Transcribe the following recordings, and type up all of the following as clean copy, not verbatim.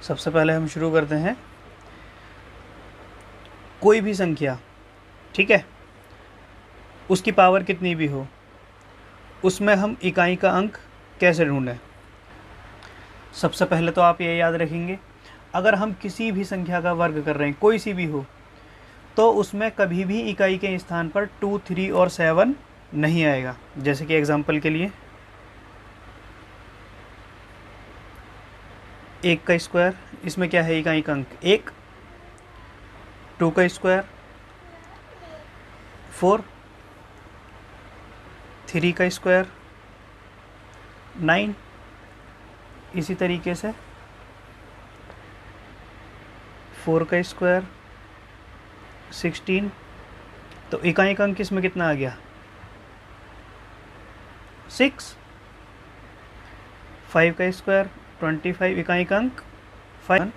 सबसे पहले हम शुरू करते हैं, कोई भी संख्या, ठीक है, उसकी पावर कितनी भी हो, उसमें हम इकाई का अंक कैसे ढूंढें। सबसे पहले तो आप ये याद रखेंगे, अगर हम किसी भी संख्या का वर्ग कर रहे हैं, कोई सी भी हो, तो उसमें कभी भी इकाई के स्थान पर 2, 3 और 7 नहीं आएगा। जैसे कि एग्जांपल के लिए 1 का स्क्वायर, इसमें क्या है, इकाई का अंक 1, 2 का स्क्वायर 4, 3 का स्क्वायर 9, इसी तरीके से 4 का स्क्वायर 16। तो इकाई का अंक इसमें कितना आ गया, 6। 5 का स्क्वायर 25, इकाई का अंक 5,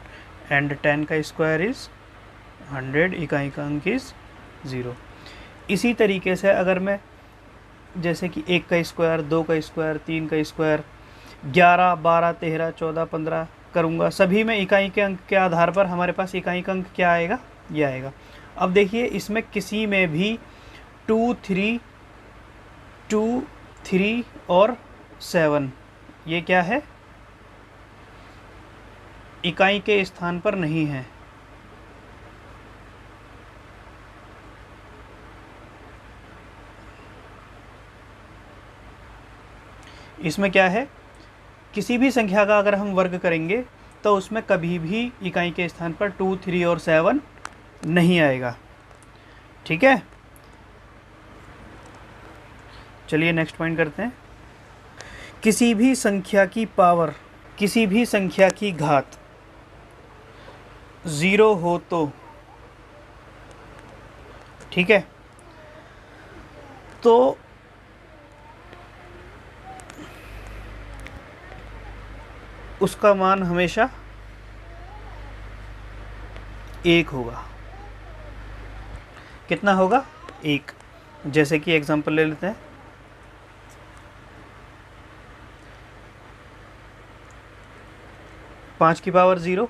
एंड 10 का स्क्वायर इज 100, इकाई का अंक इज 0। इसी तरीके से अगर मैं जैसे कि 1 का स्क्वायर, 2 का स्क्वायर, 3 का स्क्वायर, 11, 12, 13, 14, 15 करूँगा, सभी में इकाई के अंक के आधार पर हमारे पास इकाई का अंक क्या आएगा, ये आएगा। अब देखिए, इसमें किसी में भी 2, 3 और 7, ये क्या है, इकाई के स्थान पर नहीं है। इसमें क्या है, किसी भी संख्या का अगर हम वर्ग करेंगे तो उसमें कभी भी इकाई के स्थान पर 2, 3 और 7 नहीं आएगा। ठीक है, चलिए नेक्स्ट पॉइंट करते हैं। किसी भी संख्या की पावर, किसी भी संख्या की घात 0 हो तो, ठीक है, तो उसका मान हमेशा 1 होगा। कितना होगा, 1। जैसे कि एग्जांपल ले लेते हैं, 5 की पावर 0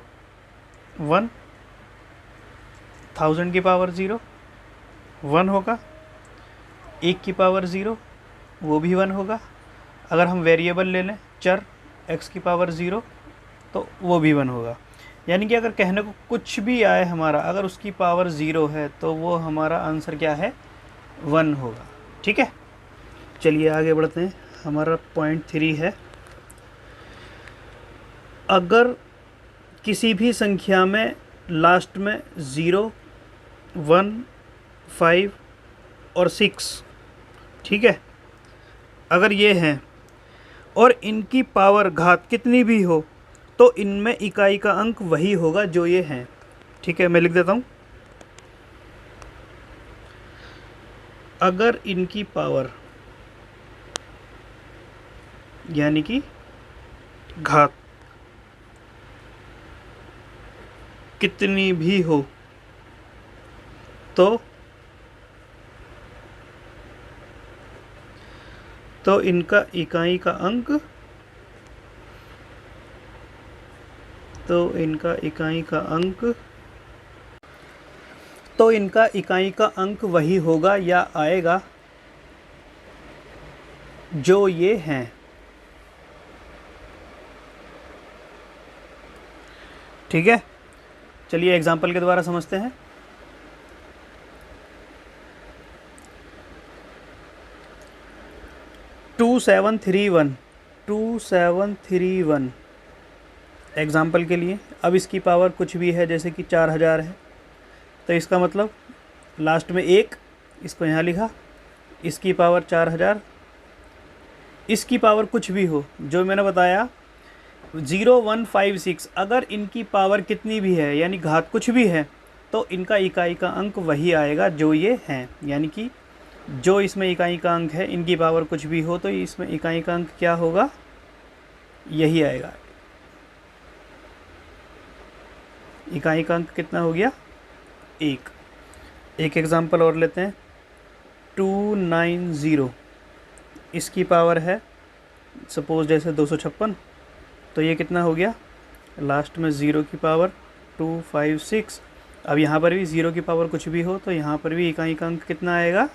1, 1000 की पावर 0 1 होगा, 1 की पावर 0 वो भी 1 होगा। अगर हम वेरिएबल ले लें, चर x की पावर 0, तो वो भी 1 होगा। यानी कि अगर कहने को कुछ भी आए हमारा, अगर उसकी पावर 0 है तो वो हमारा आंसर क्या है, 1 होगा। ठीक है, चलिए आगे बढ़ते हैं। हमारा पॉइंट 3 है, अगर किसी भी संख्या में लास्ट में 0, 1, 5 और 6, ठीक है, अगर ये हैं और इनकी पावर घात कितनी भी हो, तो इनमें इकाई का अंक वही होगा जो ये हैं। ठीक है, मैं लिख देता हूँ, अगर इनकी पावर यानी कि घात कितनी भी हो, तो इनका इकाई का अंक, तो इनका इकाई का अंक वही होगा या आएगा जो ये हैं। ठीक है, चलिए एग्जाम्पल के द्वारा समझते हैं। Two seven three one example के लिए। अब इसकी पावर कुछ भी है, जैसे कि 4000 है, तो इसका मतलब लास्ट में 1, इसको यहाँ लिखा, इसकी पावर 4000, इसकी पावर कुछ भी हो, जो मैंने बताया 0, 1, 5, 6, अगर इनकी पावर कितनी भी है यानी घात कुछ भी है, तो इनका इकाई का अंक वही आएगा जो ये हैं। यानी कि जो इसमें इकाई का अंक है, इनकी पावर कुछ भी हो तो इसमें इकाई का अंक क्या होगा, यही आएगा। इकाई का अंक कितना हो गया, 1। एक एग्जांपल और लेते हैं, 290, इसकी पावर है सपोज जैसे 256, तो ये कितना हो गया, लास्ट में 0 की पावर 2 5 6। अब यहाँ पर भी 0 की पावर कुछ भी हो तो यहाँ पर भी इकाई का अंक कितना आएगा,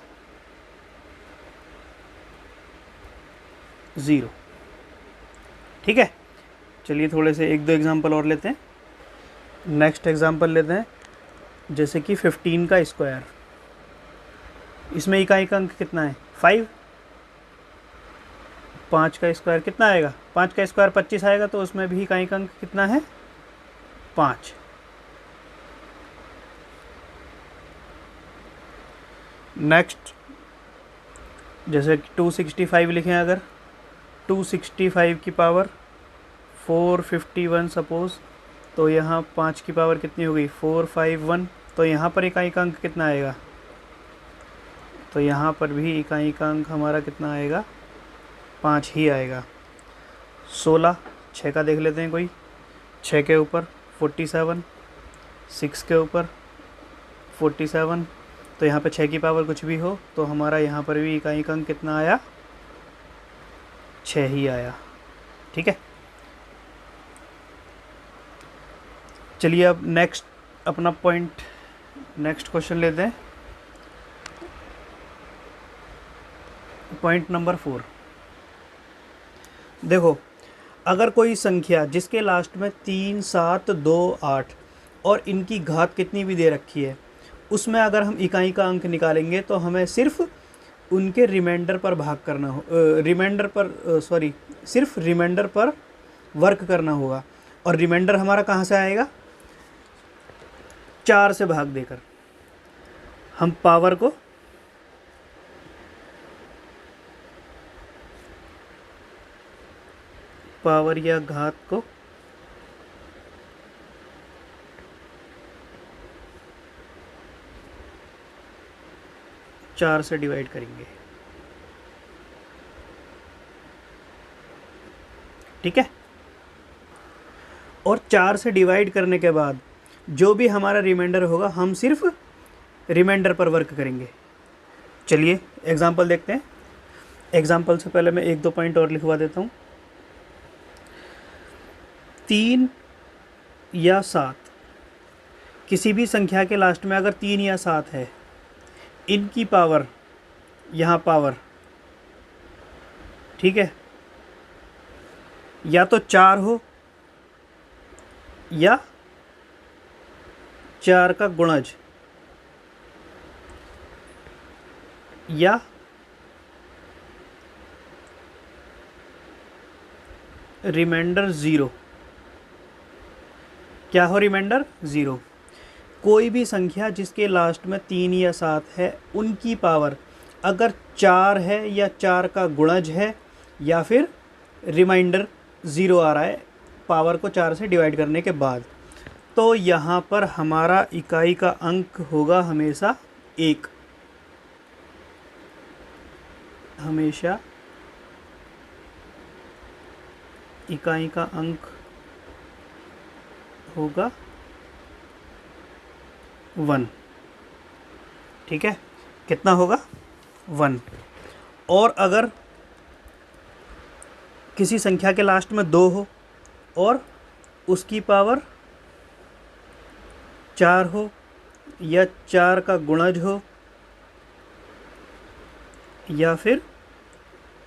0। ठीक है, चलिए थोड़े से 1-2 एग्जांपल और लेते हैं। नेक्स्ट एग्जांपल लेते हैं, जैसे कि 15 का स्क्वायर। इसमें इकाई का अंक कितना है, 5। 5 का स्क्वायर कितना आएगा, 5 का स्क्वायर 25 आएगा, तो उसमें भी इकाई का अंक कितना है, 5। नेक्स्ट, जैसे 265 लिखें, अगर 265 की पावर 451 सपोज, तो यहाँ 5 की पावर कितनी होगी, 451। तो यहाँ पर इकाई का अंक कितना आएगा, तो यहाँ पर भी इकाई का अंक हमारा कितना आएगा, 5 ही आएगा। 16, 6 का देख लेते हैं कोई। 6 के ऊपर 47, 6 के ऊपर 47, तो यहाँ पे 6 की पावर कुछ भी हो तो हमारा यहाँ पर भी इकाई का अंक कितना आया, 6 ही आया। ठीक है, चलिए अब नेक्स्ट अपना पॉइंट, नेक्स्ट क्वेश्चन लेते हैं। पॉइंट नंबर 4, देखो, अगर कोई संख्या जिसके लास्ट में 3 7 2 8 और इनकी घात कितनी भी दे रखी है, उसमें अगर हम इकाई का अंक निकालेंगे तो हमें सिर्फ उनके रिमाइंडर पर भाग करना हो, सिर्फ रिमाइंडर पर वर्क करना होगा। और रिमाइंडर हमारा कहाँ से आएगा, 4 से भाग देकर। हम पावर को पावर या घात को चार से डिवाइड करेंगे। ठीक है, और 4 से डिवाइड करने के बाद जो भी हमारा रिमाइंडर होगा हम सिर्फ रिमाइंडर पर वर्क करेंगे। चलिए एग्जांपल देखते हैं। एग्जांपल से पहले मैं 1-2 पॉइंट और लिखवा देता हूँ। 3 या 7, किसी भी संख्या के लास्ट में अगर 3 या 7 है, इनकी पावर, यहाँ पावर, ठीक है, या तो 4 हो या 4 का गुणज, या रिमाइंडर 0। क्या हो, रिमाइंडर 0। कोई भी संख्या जिसके लास्ट में 3 या 7 है, उनकी पावर अगर 4 है या 4 का गुणज है, या फिर रिमाइंडर 0 आ रहा है पावर को 4 से डिवाइड करने के बाद, तो यहाँ पर हमारा इकाई का अंक होगा हमेशा 1। हमेशा इकाई का अंक होगा 1। ठीक है, कितना होगा, 1। और अगर किसी संख्या के लास्ट में 2 हो और उसकी पावर 4 हो या 4 का गुणज हो, या फिर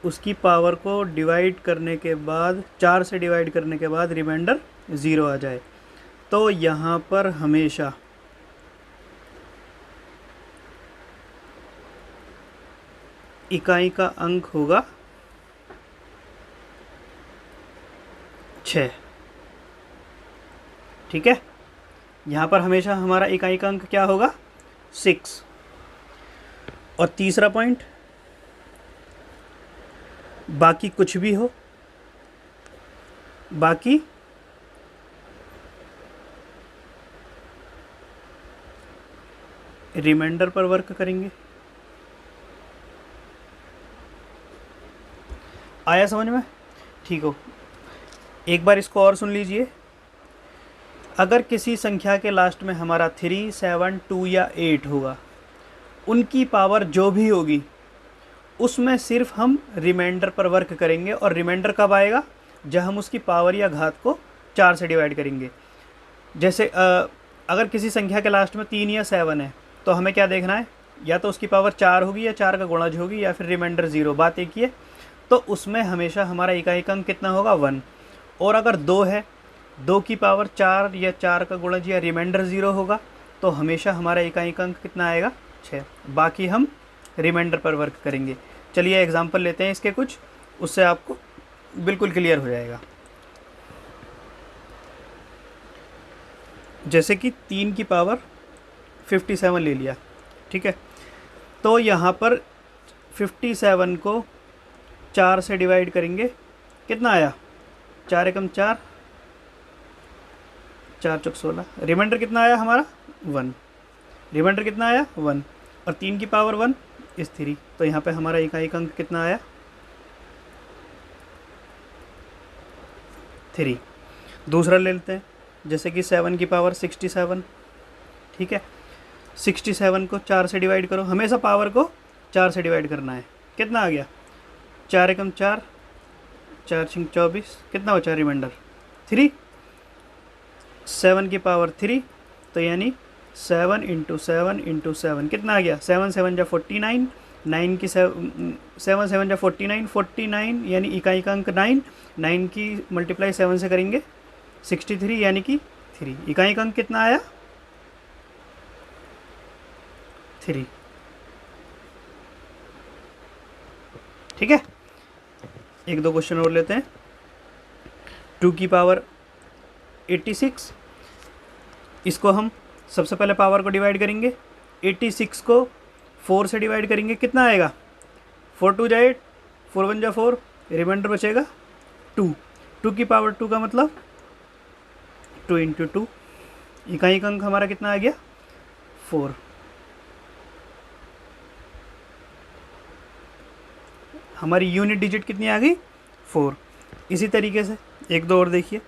उसकी पावर को डिवाइड करने के बाद, 4 से डिवाइड करने के बाद रिमाइंडर 0 आ जाए, तो यहाँ पर हमेशा इकाई का अंक होगा 6। ठीक है, यहाँ पर हमेशा हमारा इकाई का अंक क्या होगा, 6। और तीसरा पॉइंट, बाकी कुछ भी हो, बाकी रिमाइंडर पर वर्क करेंगे। आया समझ में, ठीक हो। एक बार इसको और सुन लीजिए। अगर किसी संख्या के लास्ट में हमारा 3 7 2 या 8 होगा, उनकी पावर जो भी होगी उसमें सिर्फ हम रिमाइंडर पर वर्क करेंगे। और रिमाइंडर कब आएगा, जब हम उसकी पावर या घात को 4 से डिवाइड करेंगे। जैसे अगर किसी संख्या के लास्ट में 3 या 7 है तो हमें क्या देखना है, या तो उसकी पावर 4 होगी या 4 का गुणज होगी या फिर रिमाइंडर 0, बात एक ही है। तो उसमें हमेशा हमारा इकाई अंक कितना होगा, 1। और अगर 2 है, 2 की पावर 4 या 4 का गुणज या रिमाइंडर 0 होगा तो हमेशा हमारा इकाई अंक कितना आएगा, 6। बाकी हम रिमाइंडर पर वर्क करेंगे। चलिए एग्जांपल लेते हैं इसके कुछ, उससे आपको बिल्कुल क्लियर हो जाएगा। जैसे कि 3 की पावर 57 ले लिया, ठीक है। तो यहाँ पर 57 को 4 से डिवाइड करेंगे, कितना आया, 4 एकम 4, 4 चौक 16, रिमाइंडर कितना आया हमारा 1, रिमाइंडर कितना आया 1, और 3 की पावर 1 इस 3। तो यहाँ पे हमारा इकाई अंक कितना आया 3। दूसरा ले लेते हैं, जैसे कि 7 की पावर 67, ठीक है। 67 को 4 से डिवाइड करो, हमेशा पावर को 4 से डिवाइड करना है, कितना आ गया, 4 एकम 4, 4 छिंग 24, कितना बचा रिमाइंडर 3। 7 की पावर 3, तो यानी 7 इंटू 7 इंटू 7 कितना आ गया, 7 7 जा 49, 9 की 7 7 जा 49, 49 यानी इकाई का अंक 9, 9 की मल्टीप्लाई 7 से करेंगे 63 यानी कि 3, इकाई का अंक कितना आया 3, ठीक है। एक दो क्वेश्चन और लेते हैं। 2 की पावर 86, इसको हम सबसे पहले पावर को डिवाइड करेंगे, 86 को 4 से डिवाइड करेंगे, कितना आएगा, 4 2 जा 8, 4 1 जा 4, रिमाइंडर बचेगा 2। 2 की पावर 2 का मतलब 2 इंटू 2, इकाई का अंक हमारा कितना आ गया 4। हमारी यूनिट डिजिट कितनी आ गई 4। इसी तरीके से एक दो और देखिए,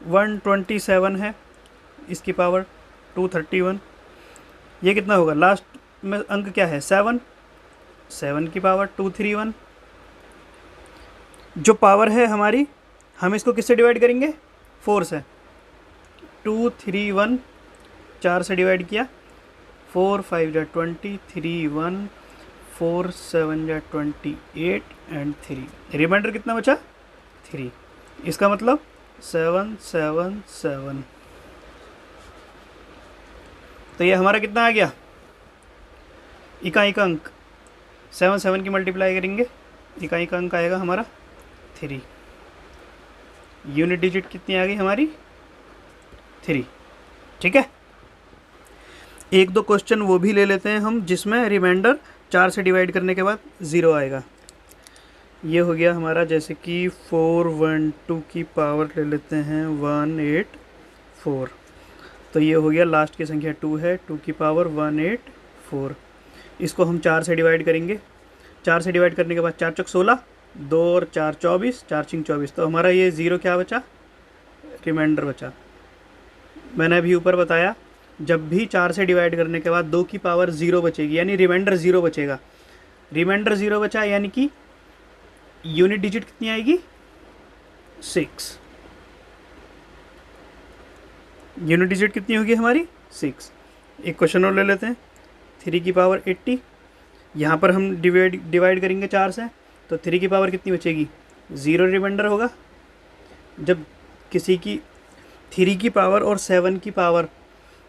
127 है, इसकी पावर 231, ये कितना होगा, लास्ट में अंक क्या है 7, 7 की पावर 231। जो पावर है हमारी, हम इसको किससे डिवाइड करेंगे, 4 से, 231 4 से डिवाइड किया, 4 5 जा 20, 3 1, 4 7 जा 28 एंड 3, रिमाइंडर कितना बचा 3। इसका मतलब 7 7 7। तो ये हमारा कितना आ गया, इकाई का अंक 7 7 की मल्टीप्लाई करेंगे, इकाई का अंक आएगा हमारा 3। यूनिट डिजिट कितनी आ गई हमारी 3, ठीक है। एक दो क्वेश्चन वो भी ले लेते हैं हम, जिसमें रिमाइंडर 4 से डिवाइड करने के बाद 0 आएगा। ये हो गया हमारा, जैसे कि 412 की पावर ले लेते हैं 184, तो ये हो गया, लास्ट की संख्या 2 है, 2 की पावर 184। इसको हम 4 से डिवाइड करेंगे, 4 से डिवाइड करने के बाद 4 चौक 16, 2 और 4 24, 4 छिंग 24, तो हमारा ये 0 क्या बचा, रिमाइंडर बचा। मैंने अभी ऊपर बताया, जब भी 4 से डिवाइड करने के बाद 2 की पावर 0 बचेगी, यानी रिमाइंडर 0 बचेगा। रिमाइंडर 0 बचा यानी कि यूनिट डिजिट कितनी आएगी 6। यूनिट डिजिट कितनी होगी हमारी 6। एक क्वेश्चन और ले लेते हैं, 3 की पावर 80, यहाँ पर हम डिवाइड करेंगे 4 से, तो 3 की पावर कितनी बचेगी 0, रिमाइंडर होगा। जब किसी की 3 की पावर और 7 की पावर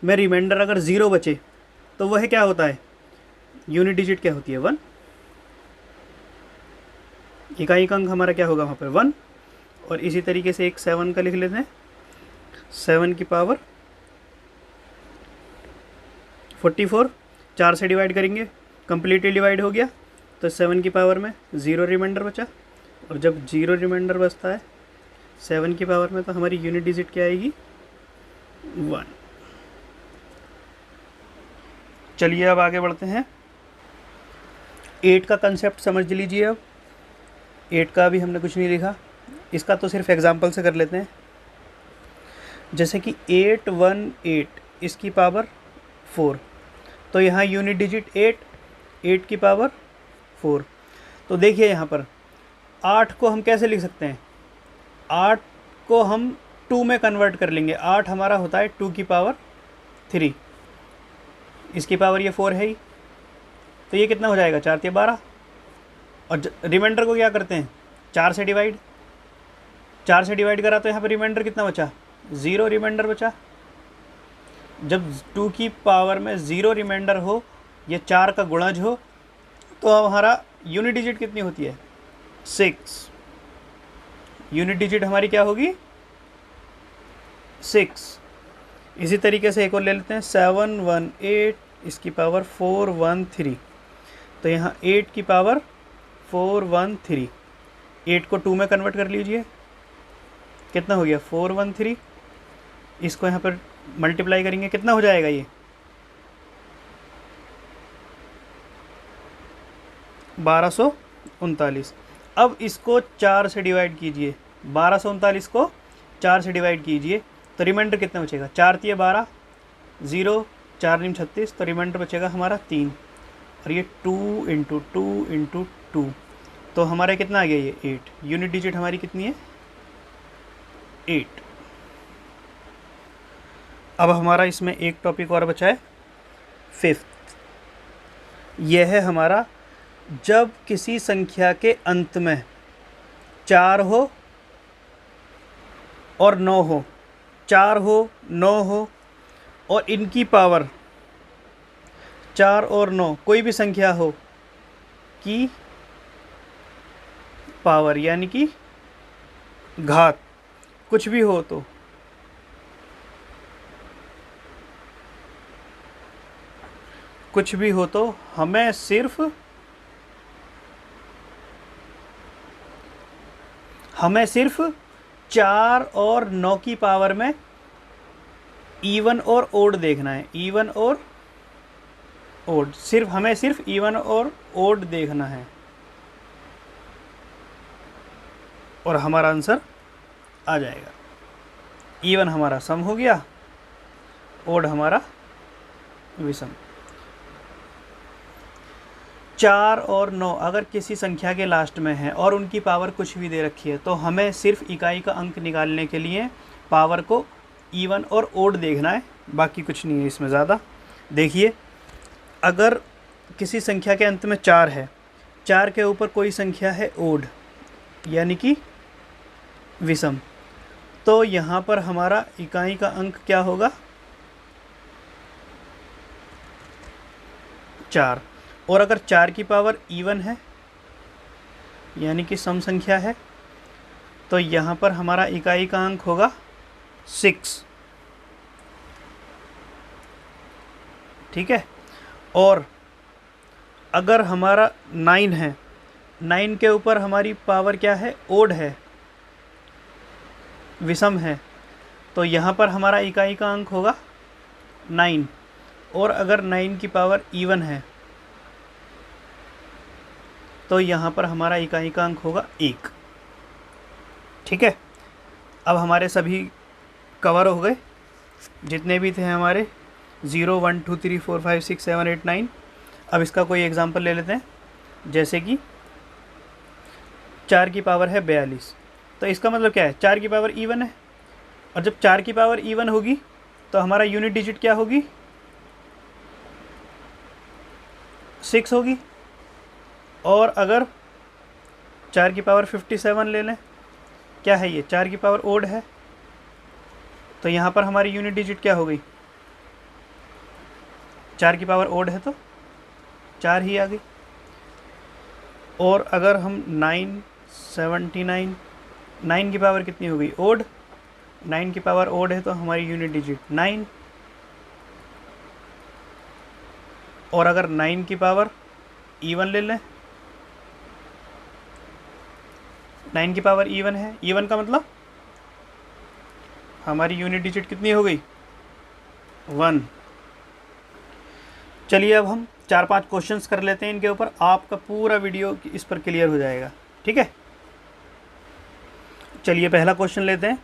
में रिमाइंडर अगर 0 बचे तो वह क्या होता है, यूनिट डिजिट क्या होती है 1, इकाई का अंक हमारा क्या होगा वहाँ पर 1। और इसी तरीके से एक 7 का लिख लेते हैं, 7 की पावर 44, 4 से डिवाइड करेंगे, कम्प्लीटली डिवाइड हो गया, तो 7 की पावर में 0 रिमाइंडर बचा। और जब 0 रिमाइंडर बचता है 7 की पावर में, तो हमारी यूनिट डिजिट क्या आएगी 1। चलिए अब आगे बढ़ते हैं। 8 का कंसेप्ट समझ लीजिए। अब 8 का अभी हमने कुछ नहीं लिखा, इसका तो सिर्फ एग्जांपल से कर लेते हैं। जैसे कि 818, इसकी पावर 4, तो यहाँ यूनिट डिजिट 8, 8 की पावर 4। तो देखिए यहाँ पर 8 को हम कैसे लिख सकते हैं, 8 को हम टू में कन्वर्ट कर लेंगे। 8 हमारा होता है 2 की पावर 3, इसकी पावर ये 4 है ही, तो ये कितना हो जाएगा 4 3 12। और रिमाइंडर को क्या करते हैं 4 से डिवाइड, 4 से डिवाइड करा तो यहाँ पर रिमाइंडर कितना बचा 0 रिमाइंडर बचा। जब 2 की पावर में 0 रिमाइंडर हो, ये 4 का गुणज हो, तो हमारा यूनिट डिजिट कितनी होती है 6। यूनिट डिजिट हमारी क्या होगी 6। इसी तरीके से एक और ले लेते हैं 718, इसकी पावर 413, तो यहाँ 8 की पावर 413, 8 को 2 में कन्वर्ट कर लीजिए, कितना हो गया 413। इसको यहाँ पर मल्टीप्लाई करेंगे, कितना हो जाएगा ये 1239। अब इसको 4 से डिवाइड कीजिए, 1239 को 4 से डिवाइड कीजिए, तो रिमाइंडर कितना बचेगा 4 3 12, 0 4 9 36, तो रिमाइंडर बचेगा हमारा 3, और ये 2 × 2 × 2, तो हमारा कितना आ गया ये 8। यूनिट डिजिट हमारी कितनी है 8। अब हमारा इसमें एक टॉपिक और बचा है 5th। यह है हमारा जब किसी संख्या के अंत में 4 हो और 9 हो, 4 हो 9 हो और इनकी पावर 4 और 9 कोई भी संख्या हो की पावर यानी कि घात कुछ भी हो, तो कुछ भी हो तो हमें सिर्फ 4 और 9 की पावर में इवन और ओड देखना है। इवन और ओड, हमें सिर्फ इवन और ओड देखना है, और हमारा आंसर आ जाएगा। इवन हमारा सम हो गया, ओड हमारा विषम। 4 और 9 अगर किसी संख्या के लास्ट में है और उनकी पावर कुछ भी दे रखी है, तो हमें सिर्फ इकाई का अंक निकालने के लिए पावर को इवन और ओड देखना है, बाकी कुछ नहीं है इसमें ज़्यादा। देखिए, अगर किसी संख्या के अंत में 4 है, 4 के ऊपर कोई संख्या है ओड यानी कि विषम, तो यहाँ पर हमारा इकाई का अंक क्या होगा 4। और अगर 4 की पावर इवन है यानी कि सम संख्या है, तो यहाँ पर हमारा इकाई का अंक होगा 6। ठीक है। और अगर हमारा 9 है, 9 के ऊपर हमारी पावर क्या है ओड है, विषम है, तो यहाँ पर हमारा इकाई का अंक होगा 9। और अगर 9 की पावर इवन है, तो यहाँ पर हमारा इकाई का अंक होगा 1। ठीक है। अब हमारे सभी कवर हो गए, जितने भी थे हमारे 0 1 2 3 4 5 6 7 8 9। अब इसका कोई एग्जांपल ले लेते हैं, जैसे कि 4 की पावर है 42, तो इसका मतलब क्या है 4 की पावर इवन है, और जब 4 की पावर इवन होगी तो हमारा यूनिट डिजिट क्या होगी 6 होगी। और अगर 4 की पावर 57 ले लें, क्या है ये 4 की पावर ओड है, तो यहाँ पर हमारी यूनिट डिजिट क्या हो गई 4 की पावर ओड है तो 4 ही आ गई। और अगर हम 979, 9 की पावर कितनी हो गई ओड, 9 की पावर ओड है तो हमारी यूनिट डिजिट 9। और अगर 9 की पावर इवन ले लें, 9 की पावर इवन है, इवन का मतलब हमारी यूनिट डिजिट कितनी हो गई 1। चलिए अब हम 4-5 क्वेश्चंस कर लेते हैं इनके ऊपर, आपका पूरा वीडियो इस पर क्लियर हो जाएगा। ठीक है। चलिए पहला क्वेश्चन लेते हैं।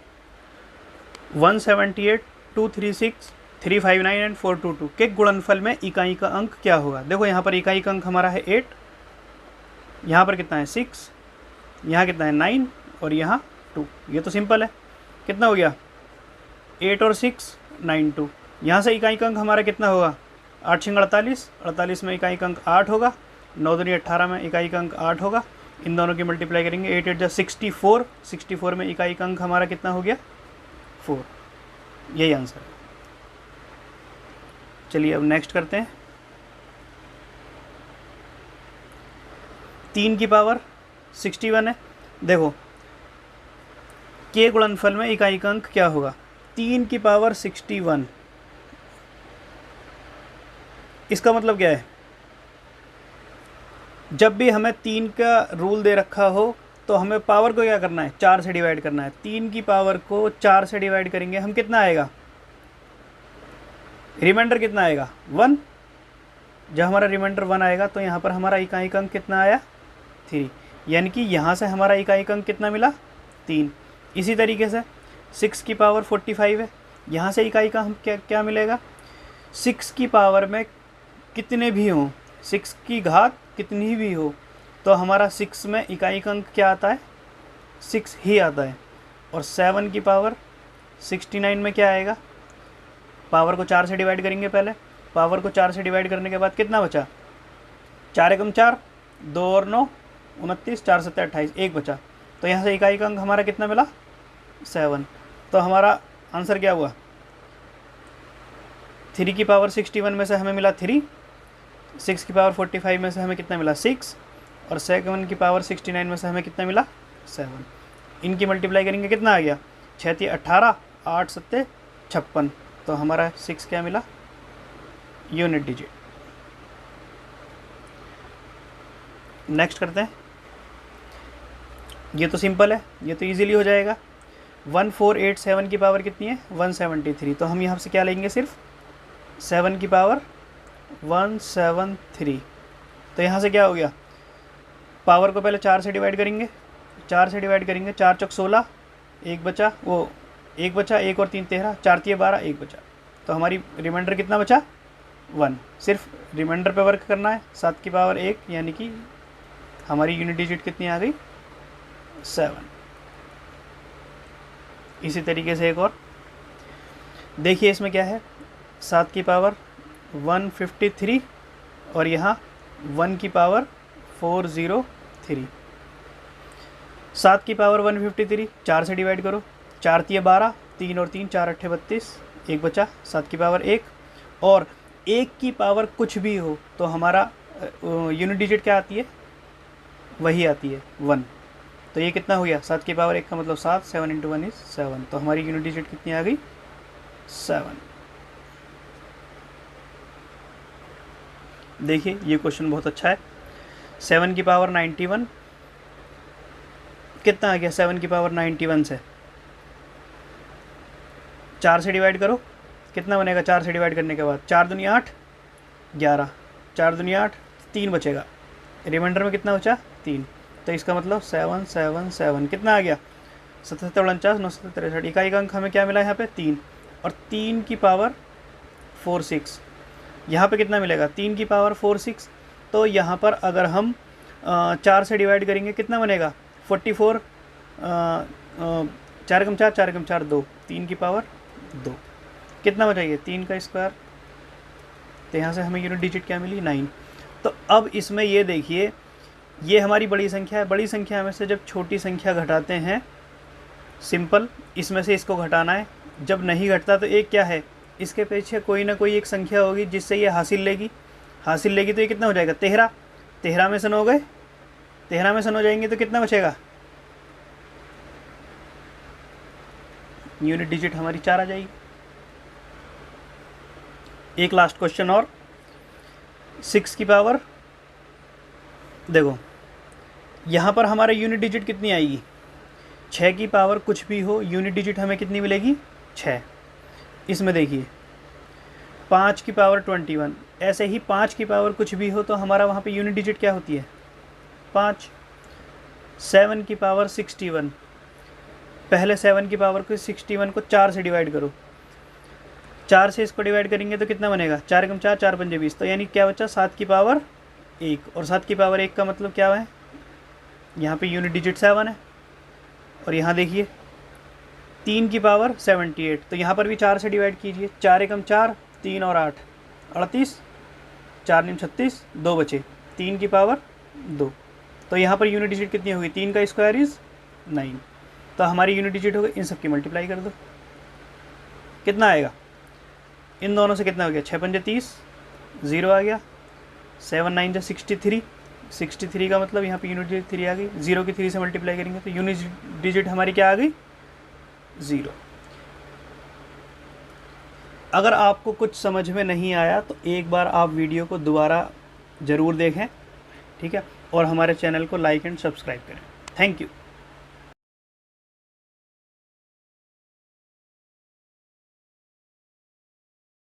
178, 236, 359 एंड 422 के गुणनफल में इकाई का अंक क्या होगा। देखो यहाँ पर इकाई का अंक हमारा है 8, यहाँ पर कितना है 6, यहाँ कितना है 9 और यहाँ 2। ये तो सिंपल है। कितना हो गया 8 और 6 9 2। यहाँ से इकाई अंक हमारा कितना होगा, 8 छिंग 48, 48 में इकाई अंक 8 होगा, 9 दूनी 18 में इकाई अंक 8 होगा। इन दोनों की मल्टीप्लाई करेंगे, 8 8 जा 64, 64 में इकाई अंक हमारा कितना हो गया 4। यही आंसर है। चलिए अब नेक्स्ट करते हैं। 3 की पावर 61 है। देखो के गुणनफल में इकाई अंक क्या होगा, 3 की पावर 61। इसका मतलब क्या है, जब भी हमें 3 का रूल दे रखा हो तो हमें पावर को क्या करना है, 4 से डिवाइड करना है। 3 की पावर को 4 से डिवाइड करेंगे हम, कितना आएगा, रिमाइंडर कितना आएगा 1। जब हमारा रिमाइंडर 1 आएगा तो यहाँ पर हमारा इकाई अंक कितना आया 3, यानी कि यहाँ से हमारा इकाई अंक कितना मिला 3। इसी तरीके से 6 की पावर 45 है, यहाँ से इकाई का हम क्या मिलेगा, 6 की पावर में कितने भी हों, 6 की घात कितनी भी हो, तो हमारा 6 में इकाई अंक क्या आता है 6 ही आता है। और 7 की पावर 69 में क्या आएगा, पावर को 4 से डिवाइड करेंगे पहले, पावर को 4 से डिवाइड करने के बाद कितना बचा, 4 एकम 4, 2 और 9 29, 4 7 28, 1 बचा। तो यहाँ से इकाई अंक हमारा कितना मिला 7। तो हमारा आंसर क्या हुआ, 3 की पावर 61 में से हमें मिला 3, 6 की पावर 45 में से हमें कितना मिला 6, और 7 की पावर 69 में से हमें कितना मिला 7। इनकी मल्टीप्लाई करेंगे कितना आ गया, 6 3 18, 8 7 56। तो हमारा 6 क्या मिला, यूनिट डिजिट। नेक्स्ट करते हैं। ये तो सिंपल है, ये तो इजीली हो जाएगा। 1487 की पावर कितनी है 173। तो हम यहाँ से क्या लेंगे, सिर्फ 7 की पावर 173। तो यहाँ से क्या हो गया, पावर को पहले 4 से डिवाइड करेंगे, 4 से डिवाइड करेंगे, 4 चौक 16, 1 बचा, वो 1 बचा, 1 और 3 13, 4 3 12, 1 बचा। तो हमारी रिमाइंडर कितना बचा 1। सिर्फ रिमाइंडर पे वर्क करना है। 7 की पावर 1, यानी कि हमारी यूनिट डिजिट कितनी आ गई 7। इसी तरीके से एक और देखिए, इसमें क्या है, 7 की पावर 153 और यहाँ 1 की पावर 403। 7 की पावर 153, 4 से डिवाइड करो, 4 3 12, 3 और 3 4 8 32, 1 बचा। 7 की पावर 1, और 1 की पावर कुछ भी हो तो हमारा यूनिट डिजिट क्या आती है, वही आती है 1। तो ये कितना हो गया, 7 की पावर 1 का मतलब 7, 7 × 1 = 7। तो हमारी यूनिट डिजिट कितनी आ गई 7। देखिए ये क्वेश्चन बहुत अच्छा है। 7 की पावर 91 कितना आ गया, 7 की पावर 91 से 4 से डिवाइड करो, कितना बनेगा 4 से डिवाइड करने के बाद, 4 दूनी 8 11, 4 दूनी 8, 3 बचेगा, रिमाइंडर में कितना बचा 3। तो इसका मतलब 7 7 7 कितना आ गया 77 49 9 7 63। इकाई का अंक हमें क्या मिला यहाँ पे 3, और 3 की पावर 46। यहाँ पे कितना मिलेगा 3 की पावर 46। तो यहाँ पर अगर हम 4 से डिवाइड करेंगे कितना बनेगा 44, 4 × 4 4 × 4 2, 3 की पावर 2। कितना बचाइए 3 का स्क्वायर। तो यहाँ से हमें यूनिट डिजिट क्या मिली 9। तो अब इसमें ये देखिए, ये हमारी बड़ी संख्या है, बड़ी संख्या में से जब छोटी संख्या घटाते हैं, सिंपल इसमें से इसको घटाना है। जब नहीं घटता तो एक क्या है, इसके पीछे कोई ना कोई एक संख्या होगी जिससे ये हासिल लेगी तो ये कितना हो जाएगा 13। 13 में से 9 गए, 13 में से 9 जाएंगे तो कितना बचेगा, यूनिट डिजिट हमारी 4 आ जाएगी। एक लास्ट क्वेश्चन और, 6 की पावर, देखो यहाँ पर हमारा यूनिट डिजिट कितनी आएगी 6 की पावर कुछ भी हो, यूनिट डिजिट हमें कितनी मिलेगी 6। इसमें देखिए 5 की पावर 21, ऐसे ही 5 की पावर कुछ भी हो तो हमारा वहाँ पे यूनिट डिजिट क्या होती है 5। 7 की पावर 61, पहले 7 की पावर को 61 को 4 से डिवाइड करो, 4 से इसको डिवाइड करेंगे तो कितना बनेगा 4 × 4 4 × 5 20। तो यानी क्या बचा 7 की पावर 1, और 7 की पावर 1 का मतलब क्या है, यहाँ पे यूनिट डिजिट 7 है। और यहाँ देखिए 3 की पावर 78, तो यहाँ पर भी 4 से डिवाइड कीजिए। 4 एकम 4, 3 और 8 38, 4 निम 36, 2 बचे, 3 की पावर 2। तो यहाँ पर यूनिट डिजिट कितनी होगी, 3 का स्क्वायर इज़ 9। तो हमारी यूनिट डिजिट हो गई, इन सब की मल्टीप्लाई कर दो, कितना आएगा, इन दोनों से कितना हो गया, 6 पंजे 30, 0 आ गया, 7 9 जा 63, 63 का मतलब यहाँ पे यूनिट डिजिट 3 आ गई। 0 की 3 से मल्टीप्लाई करेंगे तो यूनिट डिजिट हमारी क्या आ गई, 0। अगर आपको कुछ समझ में नहीं आया तो एक बार आप वीडियो को दोबारा ज़रूर देखें, ठीक है, और हमारे चैनल को लाइक एंड सब्सक्राइब करें। Thank you.